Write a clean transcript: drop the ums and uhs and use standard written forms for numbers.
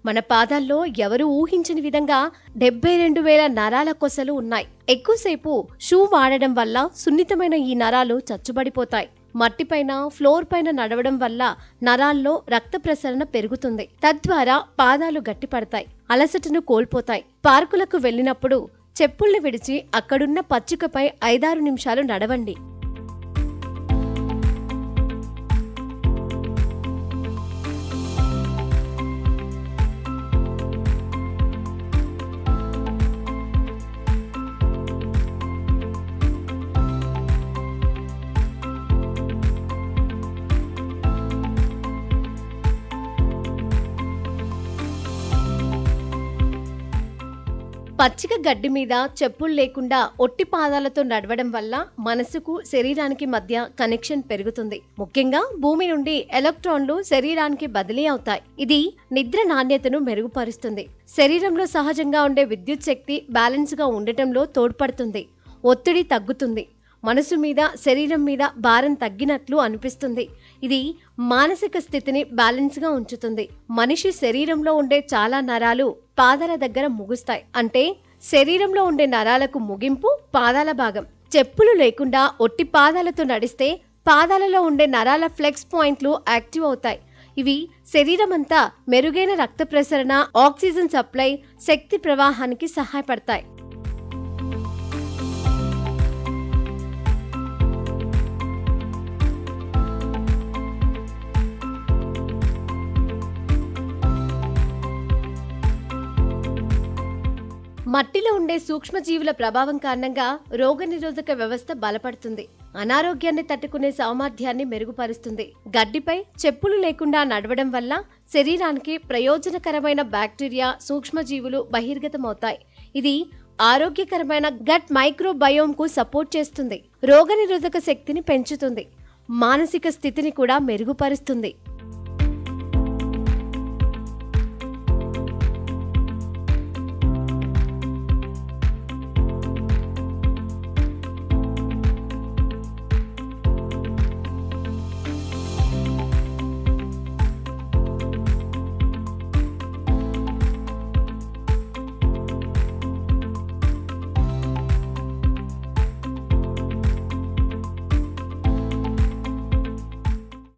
మన పాదాల్లో ఎవరు ఊహించని విధంగా 72,000 నరాల కొసలు ఉన్నాయి. ఎక్కువసేపు షూ వాడడం వల్ల సున్నితమైన ఈ నరాలు చచ్చుబడిపోతాయి. మట్టిపైన, ఫ్లోర్ పైన నడవడం వల్ల నరాల్లో రక్త ప్రసరణ పెరుగుతుంది. తద్వారా పాదాలు గట్టిపడతాయి, అలసటను కోల్పోతాయి. పార్కులకు వెళ్ళినప్పుడు చెప్పుల్ని విడిచి అక్కడున్న పచ్చికపై 5-6 నిమిషాలు నడవండి. పచ్చిక గడ్డి మీద చెప్పులు లేకుండా ఒట్టి పాదాలతో నడవడం వల్ల మనసుకు, శరీరానికి మధ్య కనెక్షన్ పెరుగుతుంది. ముఖ్యంగా భూమి నుండి ఎలక్ట్రాన్లు శరీరానికి బదిలీ అవుతాయి. ఇది నిద్ర నాణ్యతను మెరుగుపరుస్తుంది. శరీరంలో సహజంగా ఉండే విద్యుత్ శక్తి బ్యాలెన్స్ గా ఉండటంలో తోడ్పడుతుంది. ఒత్తిడి తగ్గుతుంది. మనసు మీద, శరీరం మీద భారం తగ్గినట్లు అనిపిస్తుంది. ఇది మానసిక స్థితిని బ్యాలెన్స్ గా ఉంచుతుంది. మనిషి శరీరంలో ఉండే చాలా నరాలు పాదాల దగ్గర ముగుస్తాయి. అంటే శరీరంలో ఉండే నరాలకు ముగింపు పాదాల భాగం. చెప్పులు లేకుండా ఒట్టి పాదాలతో నడిస్తే పాదాలలో ఉండే నరాల ఫ్లెక్స్ పాయింట్లు యాక్టివ్ అవుతాయి. ఇవి శరీరం అంతా మెరుగైన రక్త ప్రసరణ, ఆక్సిజన్ సప్లై, శక్తి ప్రవాహానికి సహాయపడతాయి. మట్టిలో ఉండే సూక్ష్మజీవుల ప్రభావం కారణంగా రోగనిరోధక వ్యవస్థ బలపడుతుంది. అనారోగ్యాన్ని తట్టుకునే సామర్థ్యాన్ని మెరుగుపరుస్తుంది. గడ్డిపై చెప్పులు లేకుండా నడవడం వల్ల శరీరానికి ప్రయోజనకరమైన బ్యాక్టీరియా, సూక్ష్మజీవులు బహిర్గతమవుతాయి. ఇది ఆరోగ్యకరమైన గట్ మైక్రోబయోమ్కు సపోర్ట్ చేస్తుంది. రోగనిరోధక శక్తిని పెంచుతుంది. మానసిక స్థితిని కూడా మెరుగుపరుస్తుంది.